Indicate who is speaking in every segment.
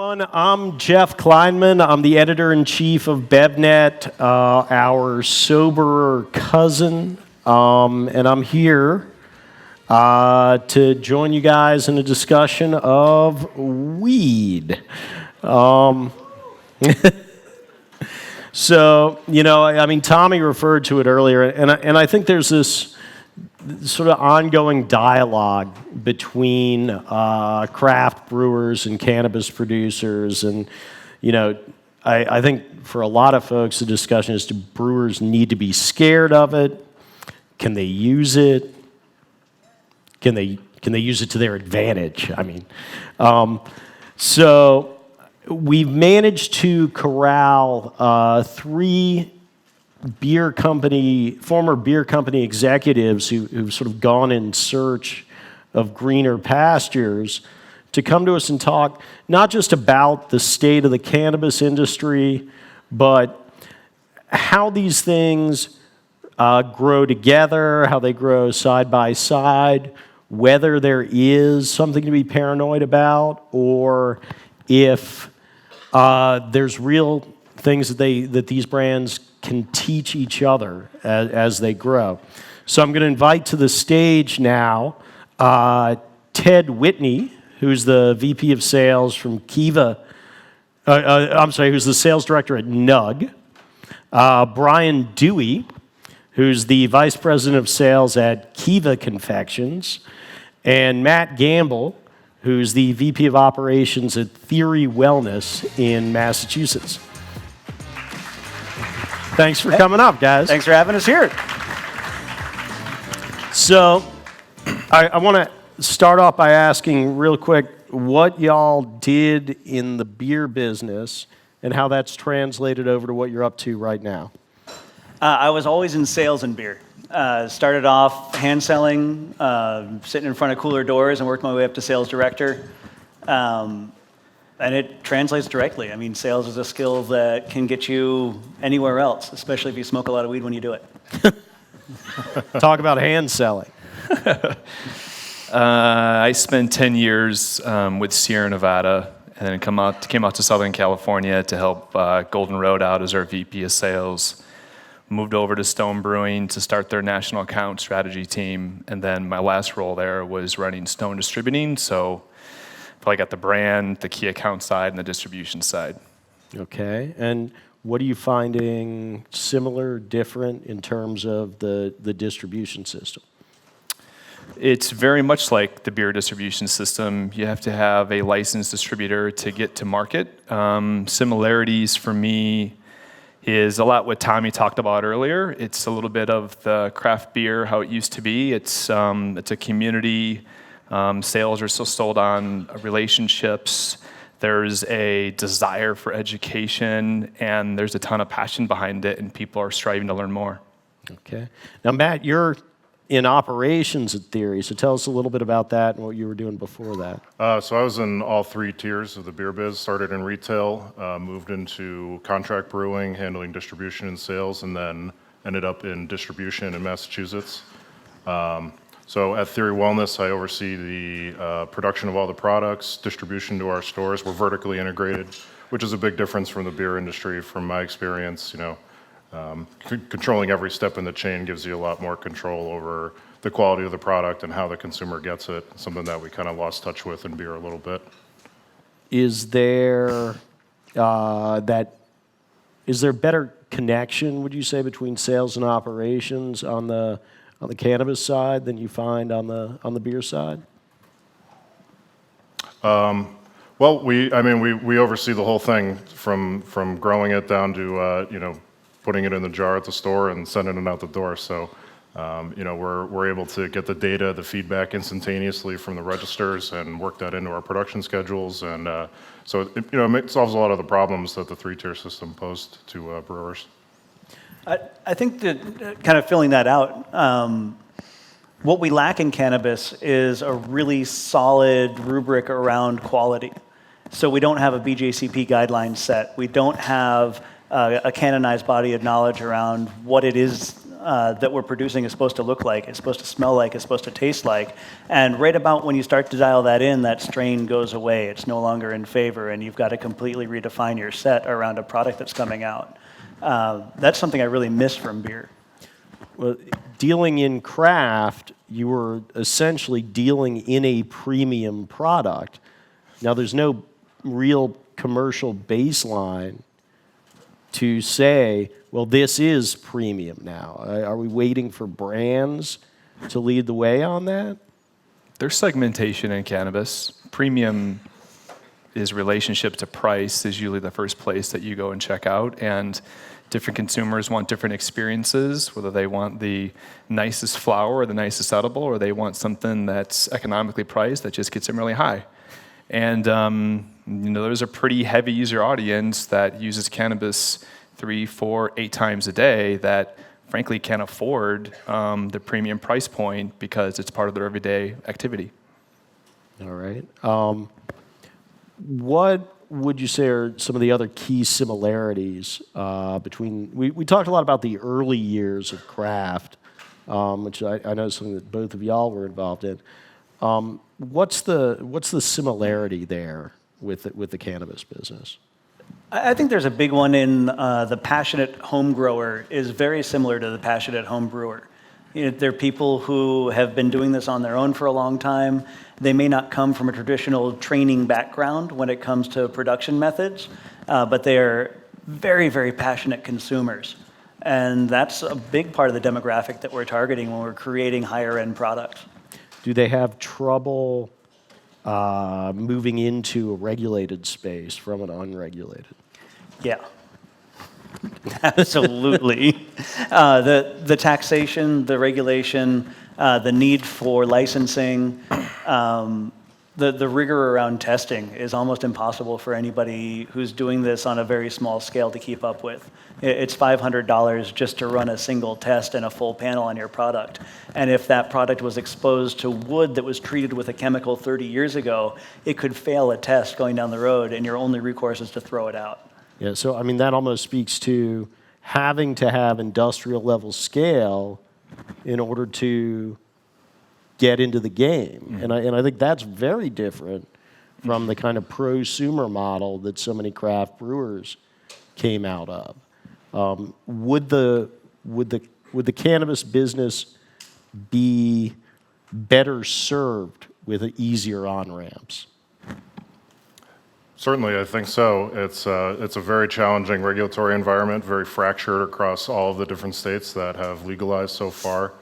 Speaker 1: everyone. I'm Jeff Kleinman. I'm the editor-in-chief of BevNet, our soberer cousin, and I'm here to join you guys in a discussion of weed. So, Tommy referred to it earlier, and I think there's this sort of ongoing dialogue between craft brewers and cannabis producers. And, I think for a lot of folks, the discussion is, do brewers need to be scared of it? Can they use it? Can they use it to their advantage? So we've managed to corral three former beer company executives who've sort of gone in search of greener pastures to come to us and talk not just about the state of the cannabis industry, but how these things grow together, how they grow side by side, whether there is something to be paranoid about, or if there's real things that these brands can teach each other as they grow. So I'm going to invite to the stage now Ted Whitney, who's the VP of Sales from Kiva. Who's the sales director at Nug. Brian Dewey, who's the vice president of sales at Kiva Confections. And Matt Gamble, who's the VP of operations at Theory Wellness in Massachusetts. Thanks for coming up, guys.
Speaker 2: Thanks for having us here.
Speaker 1: So I want to start off by asking real quick what y'all did in the beer business and how that's translated over to what you're up to right now.
Speaker 2: I was always in sales and beer. Started off hand selling, sitting in front of cooler doors, and worked my way up to sales director. And it translates directly. Sales is a skill that can get you anywhere else, especially if you smoke a lot of weed when you do it.
Speaker 1: Talk about hand selling.
Speaker 3: I spent 10 years with Sierra Nevada, and then came out to Southern California to help Golden Road out as our VP of sales. Moved over to Stone Brewing to start their national account strategy team, and then my last role there was running Stone Distributing, so I got the brand, the key account side, and the distribution side.
Speaker 1: Okay, and what are you finding similar, different in terms of the distribution system?
Speaker 3: It's very much like the beer distribution system. You have to have a licensed distributor to get to market. Similarities for me is a lot what Tommy talked about earlier. It's a little bit of the craft beer, how it used to be. It's a community. Sales are still sold on relationships. There's a desire for education, and there's a ton of passion behind it, and people are striving to learn more.
Speaker 1: Okay. Now, Matt, you're in operations at Theory, so tell us a little bit about that and what you were doing before that.
Speaker 4: So I was in all three tiers of the beer biz. Started in retail, moved into contract brewing, handling distribution and sales, and then ended up in distribution in Massachusetts. So at Theory Wellness, I oversee the production of all the products, distribution to our stores. We're vertically integrated, which is a big difference from the beer industry, from my experience. Controlling every step in the chain gives you a lot more control over the quality of the product and how the consumer gets it, something that we kind of lost touch with in beer a little bit.
Speaker 1: Is there better connection, would you say, between sales and operations on the cannabis side than you find on the beer side?
Speaker 4: Well, we oversee the whole thing from growing it down to putting it in the jar at the store and sending it out the door. So we're able to get the data, the feedback instantaneously from the registers and work that into our production schedules. And so it solves a lot of the problems that the three-tier system posed to brewers.
Speaker 2: I think that kind of filling that out, what we lack in cannabis is a really solid rubric around quality. So we don't have a BJCP guideline set. We don't have a canonized body of knowledge around what it is that we're producing is supposed to look like, it's supposed to smell like, it's supposed to taste like. And right about when you start to dial that in, that strain goes away. It's no longer in favor, and you've got to completely redefine your set around a product that's coming out. That's something I really miss from beer.
Speaker 1: Well, dealing in craft, you were essentially dealing in a premium product. Now, there's no real commercial baseline to say, well, this is premium now. Are we waiting for brands to lead the way on that?
Speaker 3: There's segmentation in cannabis. Premium is relationship to price is usually the first place that you go and check out. And different consumers want different experiences, whether they want the nicest flower or the nicest edible, or they want something that's economically priced that just gets them really high. And there's a pretty heavy user audience that uses cannabis 3, 4, 8 times a day that frankly can't afford the premium price point because it's part of their everyday activity.
Speaker 1: All right. What would you say are some of the other key similarities between, we talked a lot about the early years of craft, which I know is something that both of y'all were involved in. What's the similarity there with the cannabis business?
Speaker 2: I think there's a big one in the passionate home grower is very similar to the passionate home brewer. They're people who have been doing this on their own for a long time. They may not come from a traditional training background when it comes to production methods, but they are very, very passionate consumers. And that's a big part of the demographic that we're targeting when we're creating higher end products.
Speaker 1: Do they have trouble moving into a regulated space from an unregulated?
Speaker 2: Yeah. Absolutely. The taxation, the regulation, the need for licensing, the rigor around testing is almost impossible for anybody who's doing this on a very small scale to keep up with. It's $500 just to run a single test and a full panel on your product. And if that product was exposed to wood that was treated with a chemical 30 years ago, it could fail a test going down the road, and your only recourse is to throw it out.
Speaker 1: Yeah, so I mean, that almost speaks to having to have industrial level scale in order to get into the game. And I think that's very different from the kind of prosumer model that so many craft brewers came out of. Would the cannabis business be better served with easier on-ramps?
Speaker 4: Certainly, I think so. It's a very challenging regulatory environment, very fractured across all of the different states that have legalized so far.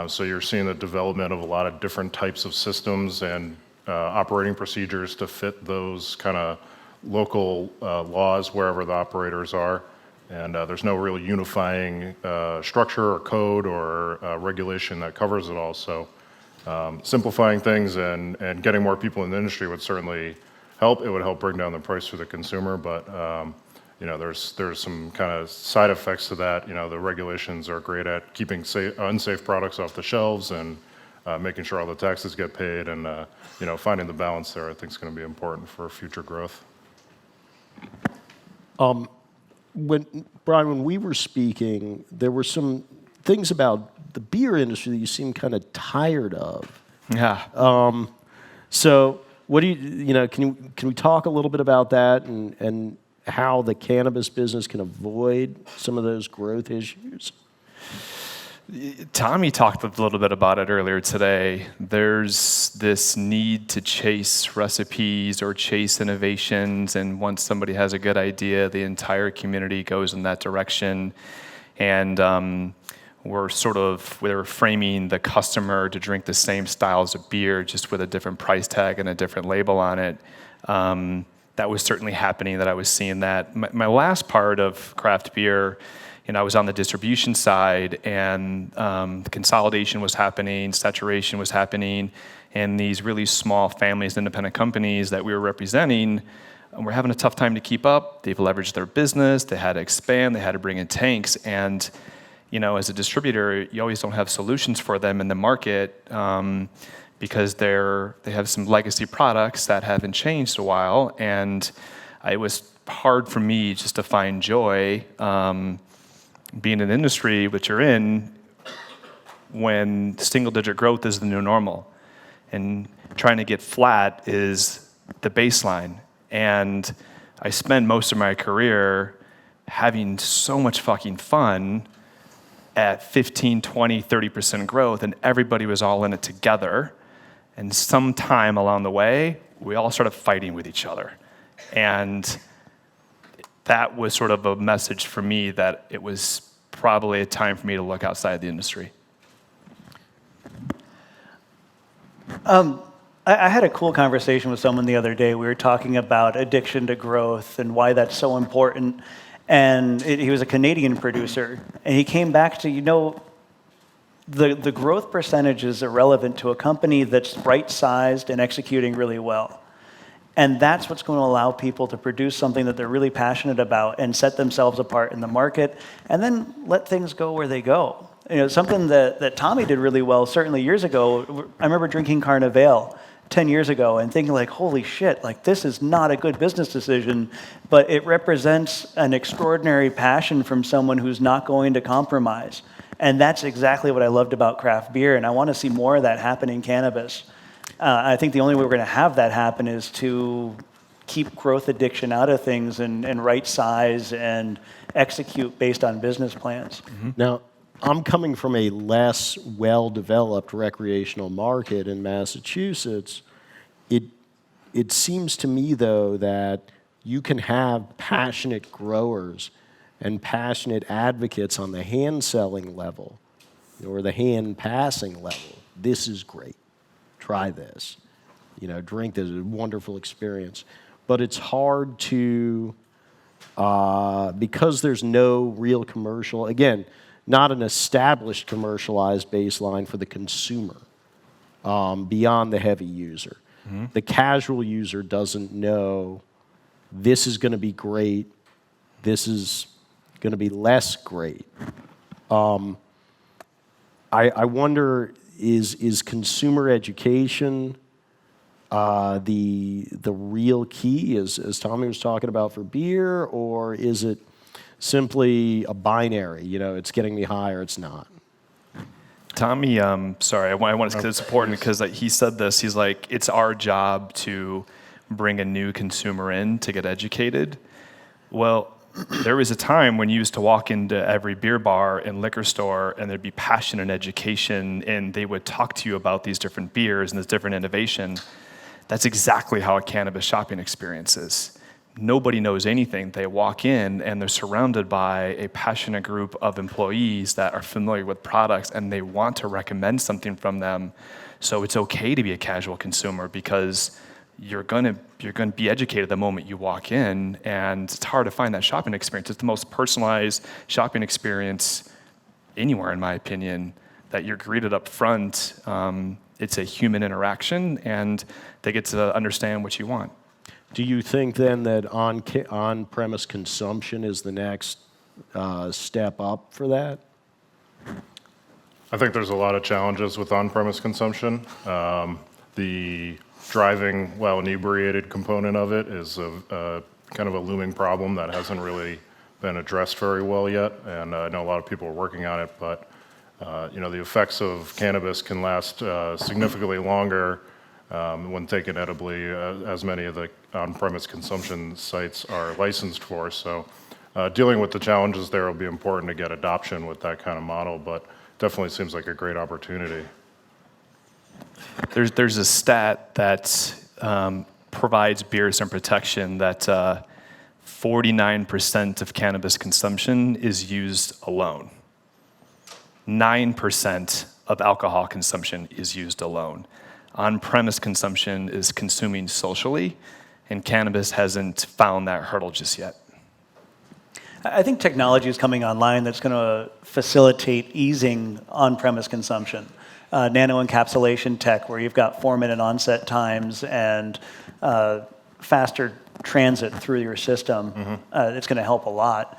Speaker 4: So you're seeing the development of a lot of different types of systems and operating procedures to fit those kind of local laws wherever the operators are. And there's no real unifying structure or code or regulation that covers it all. So simplifying things and getting more people in the industry would certainly help. It would help bring down the price for the consumer, but there's some kind of side effects to that. The regulations are great at keeping unsafe products off the shelves and making sure all the taxes get paid, and finding the balance there I think is going to be important for future growth.
Speaker 1: Brian, when we were speaking, there were some things about the beer industry that you seem kind of tired of.
Speaker 3: Yeah.
Speaker 1: So what do can we talk a little bit about that and how the cannabis business can avoid some of those growth issues?
Speaker 3: Tommy talked a little bit about it earlier today. There's this need to chase recipes or chase innovations, and once somebody has a good idea, the entire community goes in that direction. And we're framing the customer to drink the same styles of beer, just with a different price tag and a different label on it. That was certainly happening, that I was seeing that. My last part of craft beer, I was on the distribution side, and the consolidation was happening, saturation was happening, and these really small families, independent companies that we were representing were having a tough time to keep up. They've leveraged their business, they had to expand, they had to bring in tanks, and as a distributor, you always don't have solutions for them in the market because they have some legacy products that haven't changed a while, and it was hard for me just to find joy being in an industry which you're in when single-digit growth is the new normal. And trying to get flat is the baseline. And I spent most of my career having so much fucking fun at 15, 20, 30% growth, and everybody was all in it together. And sometime along the way, we all started fighting with each other. And that was sort of a message for me that it was probably a time for me to look outside the industry.
Speaker 2: I had a cool conversation with someone the other day. We were talking about addiction to growth and why that's so important. And he was a Canadian producer. And he came back to, the growth percentage is irrelevant to a company that's right-sized and executing really well. And that's what's going to allow people to produce something that they're really passionate about and set themselves apart in the market, and then let things go where they go. Something that Tommy did really well certainly years ago. I remember drinking Carnival 10 years ago and thinking like, holy shit, like this is not a good business decision, but it represents an extraordinary passion from someone who's not going to compromise. And that's exactly what I loved about craft beer, and I want to see more of that happen in cannabis. I think the only way we're going to have that happen is to keep growth addiction out of things and right size and execute based on business plans.
Speaker 1: Mm-hmm. Now, I'm coming from a less well-developed recreational market in Massachusetts. It seems to me, though, that you can have passionate growers and passionate advocates on the hand-selling level or the hand-passing level. This is great. Try this. Drink this. It's a wonderful experience. But it's hard to, because there's no real commercial, again, not an established commercialized baseline for the consumer beyond the heavy user. Mm-hmm. The casual user doesn't know this is going to be great, this is going to be less great. I wonder, is consumer education the real key, as Tommy was talking about for beer, or is it simply a binary? It's getting me high or it's not.
Speaker 3: Tommy, sorry, I want to say it's important because he said this. He's like, it's our job to bring a new consumer in to get educated. Well, there was a time when you used to walk into every beer bar and liquor store and there'd be passion and education and they would talk to you about these different beers and this different innovation. That's exactly how a cannabis shopping experience is. Nobody knows anything. They walk in and they're surrounded by a passionate group of employees that are familiar with products and they want to recommend something from them. So it's okay to be a casual consumer because you're gonna be educated the moment you walk in, and it's hard to find that shopping experience. It's the most personalized shopping experience anywhere, in my opinion, that you're greeted up front. It's a human interaction, and they get to understand what you want.
Speaker 1: Do you think then that on-premise consumption is the next step up for that?
Speaker 4: I think there's a lot of challenges with on-premise consumption. The driving while inebriated component of it is a kind of a looming problem that hasn't really been addressed very well yet, and I know a lot of people are working on it, but the effects of cannabis can last significantly longer when taken edibly, as many of the on-premise consumption sites are licensed for. So dealing with the challenges there will be important to get adoption with that kind of model, but definitely seems like a great opportunity.
Speaker 3: There's a stat that provides beer some protection that 49% of cannabis consumption is used alone. 9% of alcohol consumption is used alone. On-premise consumption is consuming socially, and cannabis hasn't found that hurdle just yet.
Speaker 2: I think technology is coming online that's going to facilitate easing on-premise consumption. Nano-encapsulation tech, where you've got 4-minute onset times and faster transit through your system. It's going to help a lot.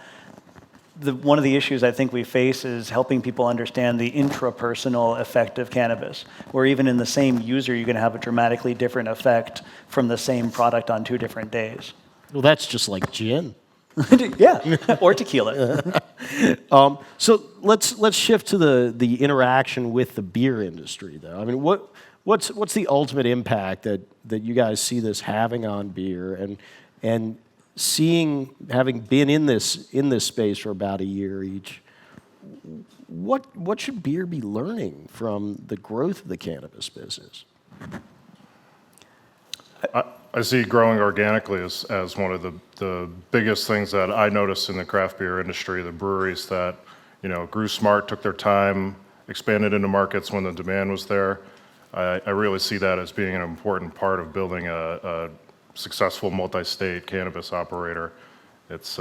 Speaker 2: One of the issues I think we face is helping people understand the intrapersonal effect of cannabis, where even in the same user, you're going to have a dramatically different effect from the same product on 2 different days.
Speaker 1: Well, that's just like gin.
Speaker 2: Yeah, or tequila.
Speaker 1: So let's shift to the interaction with the beer industry, though. I mean, what's the ultimate impact that you guys see this having on beer, and having been in this space for about a year each, what should beer be learning from the growth of the cannabis business?
Speaker 4: I see growing organically as one of the biggest things that I noticed in the craft beer industry, the breweries that, grew smart, took their time, expanded into markets when the demand was there. I really see that as being an important part of building a successful multi-state cannabis operator. It's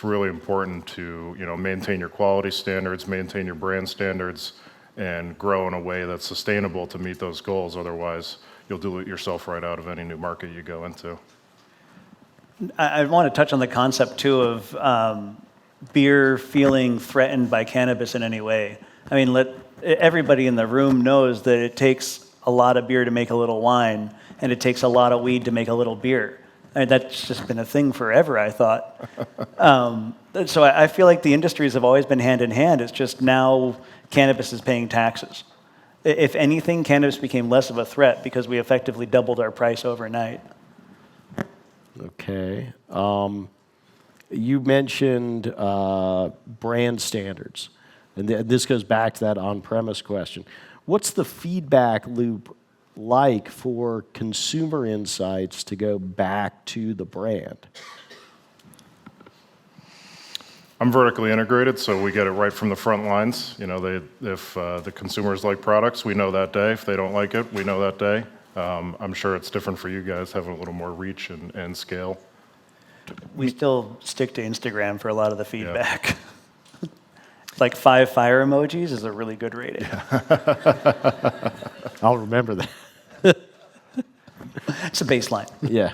Speaker 4: really important to, maintain your quality standards, maintain your brand standards, and grow in a way that's sustainable to meet those goals. Otherwise, you'll dilute yourself right out of any new market you go into.
Speaker 2: I want to touch on the concept, too, of beer feeling threatened by cannabis in any way. I mean, everybody in the room knows that it takes a lot of beer to make a little wine, and it takes a lot of weed to make a little beer. I mean, that's just been a thing forever, I thought. So I feel like the industries have always been hand in hand. It's just now cannabis is paying taxes. If anything, cannabis became less of a threat because we effectively doubled our price overnight.
Speaker 1: Okay. You mentioned brand standards, and this goes back to that on-premise question. What's the feedback loop like for consumer insights to go back to the brand?
Speaker 4: I'm vertically integrated, so we get it right from the front lines. If the consumers like products, we know that day. If they don't like it, we know that day. I'm sure it's different for you guys, having a little more reach and scale.
Speaker 2: We still stick to Instagram for a lot of the feedback. Yeah. Like 5 fire emojis is a really good rating. Yeah.
Speaker 1: I'll remember that.
Speaker 2: It's a baseline.
Speaker 1: Yeah.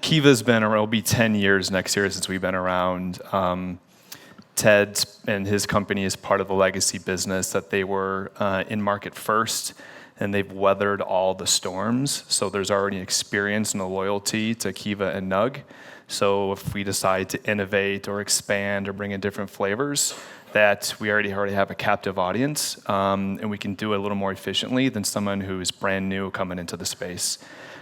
Speaker 3: Kiva's been around, it'll be 10 years next year since we've been around. Ted and his company is part of the legacy business that they were in market first, and they've weathered all the storms. So there's already experience and a loyalty to Kiva and Nug. So if we decide to innovate or expand or bring in different flavors, that we already have a captive audience, and we can do it a little more efficiently than someone who's brand new coming into the space.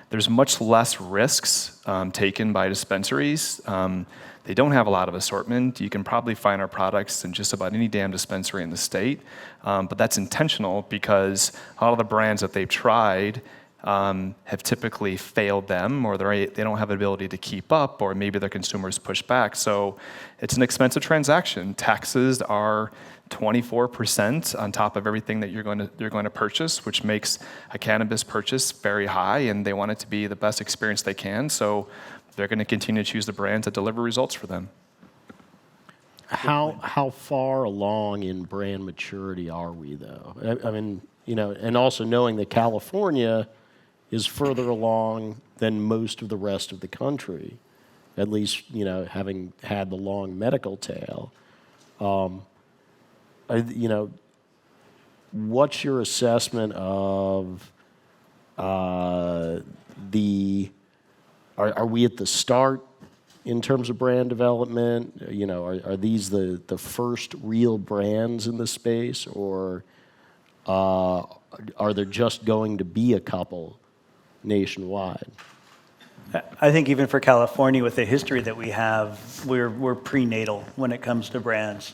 Speaker 3: There's much less risks taken by dispensaries. They don't have a lot of assortment. You can probably find our products in just about any damn dispensary in the state, but that's intentional because all of the brands that they've tried have typically failed them, or they don't have the ability to keep up, or maybe their consumers push back. So it's an expensive transaction. Taxes are 24% on top of everything that you're going to purchase, which makes a cannabis purchase very high, and they want it to be the best experience they can. So they're going to continue to choose the brands that deliver results for them.
Speaker 1: How far along in brand maturity are we, though? I mean, and also knowing that California is further along than most of the rest of the country, at least, having had the long medical tail. What's your assessment of are we at the start in terms of brand development? Are these the first real brands in the space, or are there just going to be a couple nationwide?
Speaker 2: I think even for California, with the history that we have, we're prenatal when it comes to brands.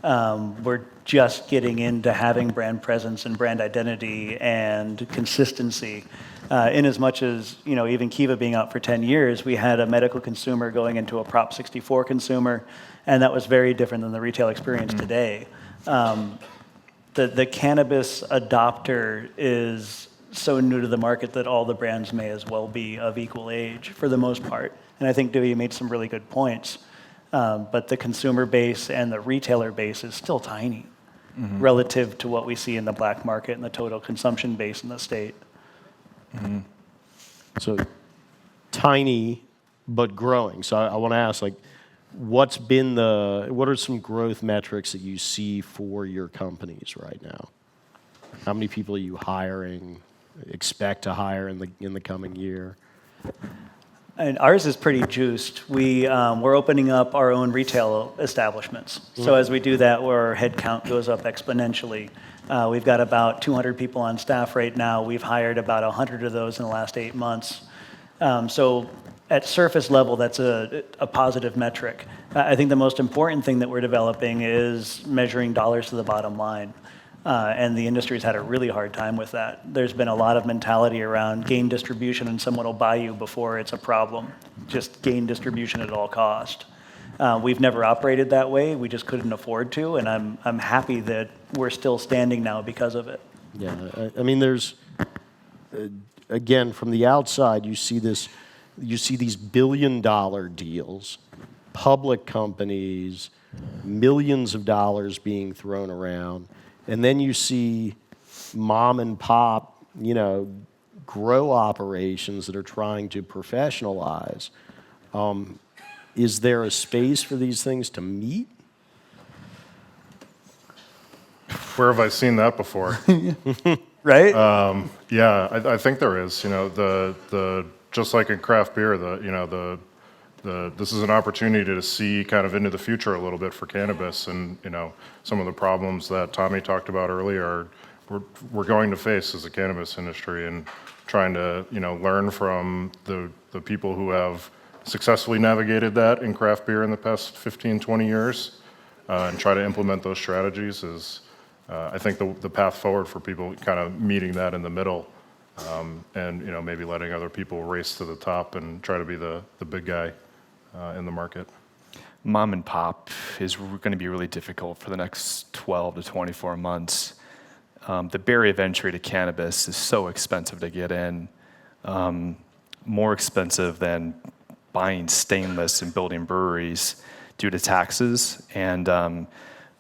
Speaker 2: We're just getting into having brand presence and brand identity and consistency. In as much as, even Kiva being out for 10 years, we had a medical consumer going into a Prop 64 consumer, and that was very different than the retail experience today. The cannabis adopter is so new to the market that all the brands may as well be of equal age for the most part. And I think Dewey made some really good points. But the consumer base and the retailer base is still tiny relative to what we see in the black market and the total consumption base in the state.
Speaker 1: Mm-hmm. So tiny, but growing. So I want to ask, what are some growth metrics that you see for your companies right now? How many people are you expect to hire in the coming year?
Speaker 2: And ours is pretty juiced. We're opening up our own retail establishments. So as we do that, our head count goes up exponentially. We've got about 200 people on staff right now. We've hired about 100 of those in the last 8 months. So at surface level, that's a positive metric. I think the most important thing that we're developing is measuring dollars to the bottom line. And the industry's had a really hard time with that. There's been a lot of mentality around gain distribution and someone will buy you before it's a problem. Just gain distribution at all cost. We've never operated that way. We just couldn't afford to, and I'm happy that we're still standing now because of it.
Speaker 1: Yeah, I mean, there's, again, from the outside, you see these billion-dollar deals, public companies, millions of dollars being thrown around. And then you see mom and pop, grow operations that are trying to professionalize. Is there a space for these things to meet?
Speaker 4: Where have I seen that before?
Speaker 2: Right?
Speaker 4: Yeah, I think there is. Just like in craft beer, this is an opportunity to see kind of into the future a little bit for cannabis, and some of the problems that Tommy talked about earlier we're going to face as a cannabis industry, and trying to learn from the people who have successfully navigated that in craft beer in the past 15, 20 years, and try to implement those strategies is, I think, the path forward for people kind of meeting that in the middle, and maybe letting other people race to the top and try to be the big guy in the market.
Speaker 3: Mom and pop is going to be really difficult for the next 12 to 24 months. The barrier of entry to cannabis is so expensive to get in, more expensive than buying stainless and building breweries due to taxes. And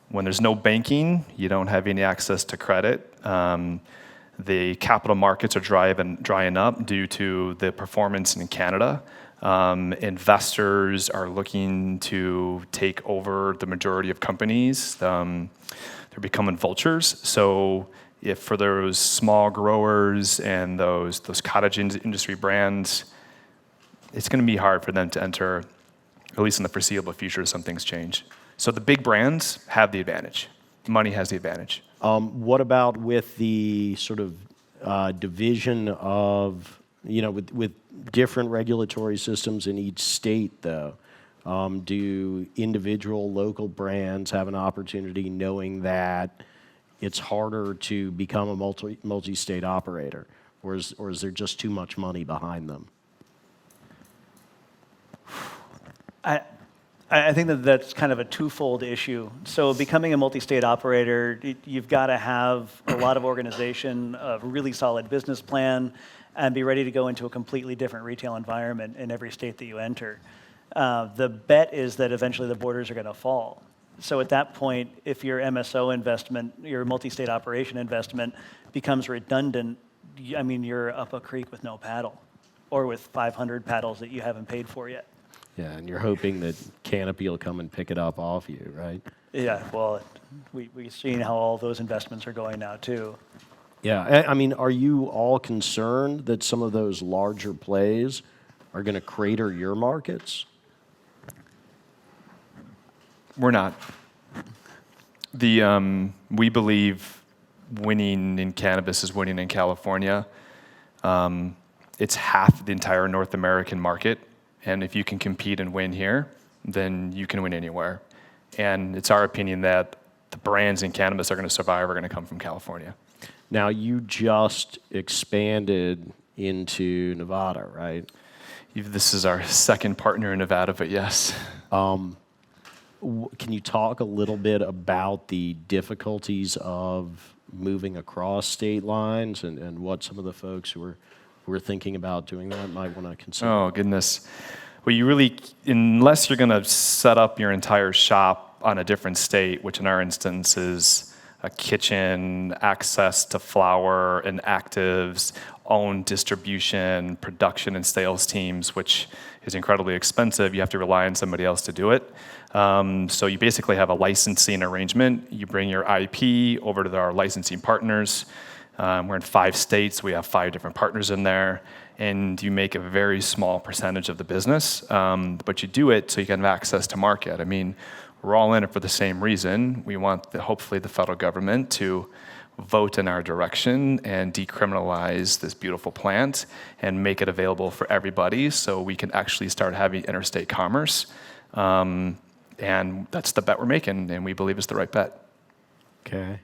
Speaker 3: when there's no banking, you don't have any access to credit. The capital markets are drying up due to the performance in Canada. Investors are looking to take over the majority of companies. They're becoming vultures. So if for those small growers and those cottage industry brands, it's going to be hard for them to enter, at least in the foreseeable future, some things change. So the big brands have the advantage. Money has the advantage.
Speaker 1: What about with the sort of division of, with different regulatory systems in each state, though? Do individual local brands have an opportunity knowing that it's harder to become a multi-state operator? Or is there just too much money behind them?
Speaker 2: I think that's kind of a twofold issue. So becoming a multi-state operator, you've got to have a lot of organization, a really solid business plan, and be ready to go into a completely different retail environment in every state that you enter. The bet is that eventually the borders are going to fall. So at that point, if your MSO investment, your multi-state operation investment becomes redundant, you're up a creek with no paddle, or with 500 paddles that you haven't paid for yet.
Speaker 1: Yeah, and you're hoping that Canopy will come and pick it up off you, right?
Speaker 2: Yeah, well, we've seen how all those investments are going now, too.
Speaker 1: Yeah, are you all concerned that some of those larger plays are going to crater your markets?
Speaker 3: We're not. We believe winning in cannabis is winning in California. It's half the entire North American market. And if you can compete and win here, then you can win anywhere. And it's our opinion that the brands in cannabis are going to survive are going to come from California.
Speaker 1: Now, you just expanded into Nevada, right?
Speaker 3: This is our second partner in Nevada, but yes.
Speaker 1: Can you talk a little bit about the difficulties of moving across state lines and what some of the folks who are thinking about doing that might want to consider?
Speaker 3: Oh, goodness. Well, unless you're going to set up your entire shop on a different state, which in our instance is a kitchen, access to flower and actives, own distribution, production and sales teams, which is incredibly expensive. You have to rely on somebody else to do it. So you basically have a licensing arrangement. You bring your IP over to our licensing partners. We're in 5 states. We have 5 different partners in there. And you make a very small percentage of the business, but you do it so you can have access to market. I mean, we're all in it for the same reason. We want, hopefully, the federal government to vote in our direction and decriminalize this beautiful plant and make it available for everybody so we can actually start having interstate commerce. And that's the bet we're making, and we believe it's the right bet.
Speaker 1: Okay.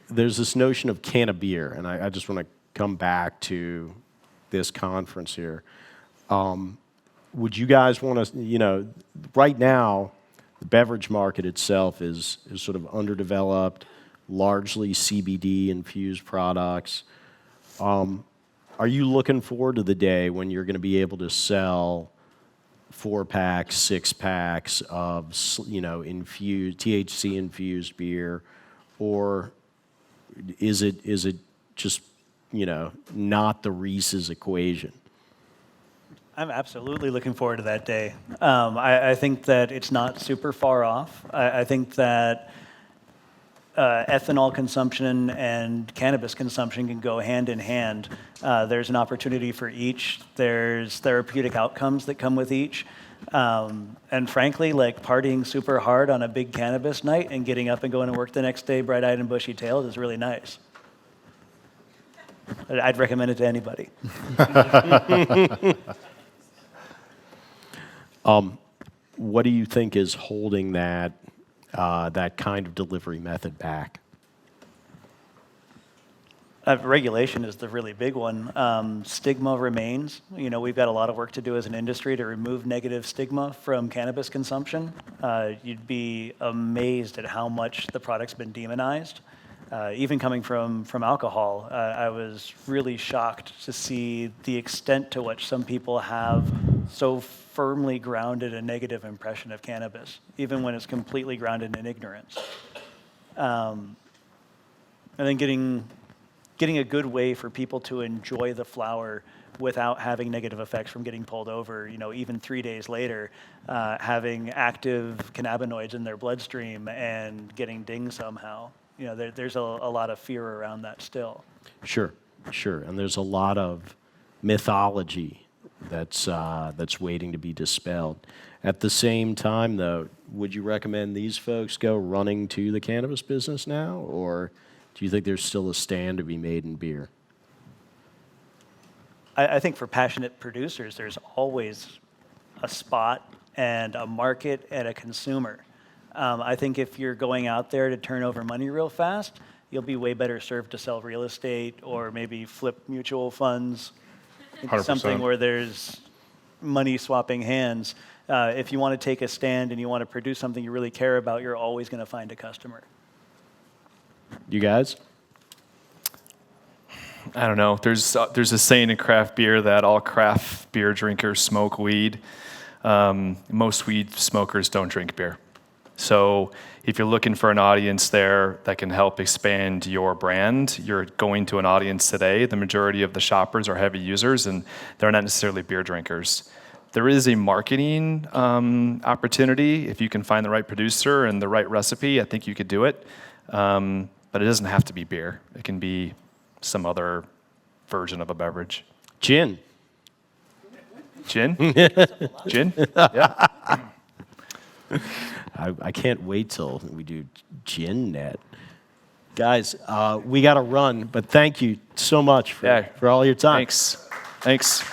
Speaker 1: There's this notion of can of beer, and I just want to come back to this conference here. Would you guys want to, right now, the beverage market itself is sort of underdeveloped, largely CBD-infused products. Are you looking forward to the day when you're going to be able to sell 4-packs, 6-packs of, infused, THC-infused beer, or is it just not the Reese's equation?
Speaker 2: I'm absolutely looking forward to that day. I think that it's not super far off. I think that ethanol consumption and cannabis consumption can go hand in hand. There's an opportunity for each. There's therapeutic outcomes that come with each. And frankly, like partying super hard on a big cannabis night and getting up and going to work the next day bright-eyed and bushy-tailed is really nice. I'd recommend it to anybody.
Speaker 1: What do you think is holding that kind of delivery method back?
Speaker 2: Regulation is the really big one. Stigma remains. We've got a lot of work to do as an industry to remove negative stigma from cannabis consumption. You'd be amazed at how much the product's been demonized. Even coming from alcohol, I was really shocked to see the extent to which some people have so firmly grounded a negative impression of cannabis, even when it's completely grounded in ignorance. And then getting a good way for people to enjoy the flower without having negative effects from getting pulled over, even 3 days later, having active cannabinoids in their bloodstream and getting dinged somehow. There's a lot of fear around that still. Sure.
Speaker 1: And there's a lot of mythology that's waiting to be dispelled. At the same time, though, would you recommend these folks go running to the cannabis business now, or do you think there's still a stand to be made in beer?
Speaker 2: I think for passionate producers, there's always a spot and a market and a consumer. I think if you're going out there to turn over money real fast, you'll be way better served to sell real estate or maybe flip mutual funds into
Speaker 4: 100%.
Speaker 2: something where there's money swapping hands. If you want to take a stand and you want to produce something you really care about, you're always going to find a customer.
Speaker 1: You guys?
Speaker 3: I don't know. There's a saying in craft beer that all craft beer drinkers smoke weed. Most weed smokers don't drink beer. So if you're looking for an audience there that can help expand your brand, you're going to an audience today. The majority of the shoppers are heavy users, and they're not necessarily beer drinkers. There is a marketing opportunity. If you can find the right producer and the right recipe, I think you could do it. But it doesn't have to be beer. It can be some other version of a beverage.
Speaker 1: Gin.
Speaker 3: Gin? Gin? Yeah.
Speaker 1: I can't wait till we do Gin Net. Guys, we got to run, but thank you so much for all your time.
Speaker 3: Thanks.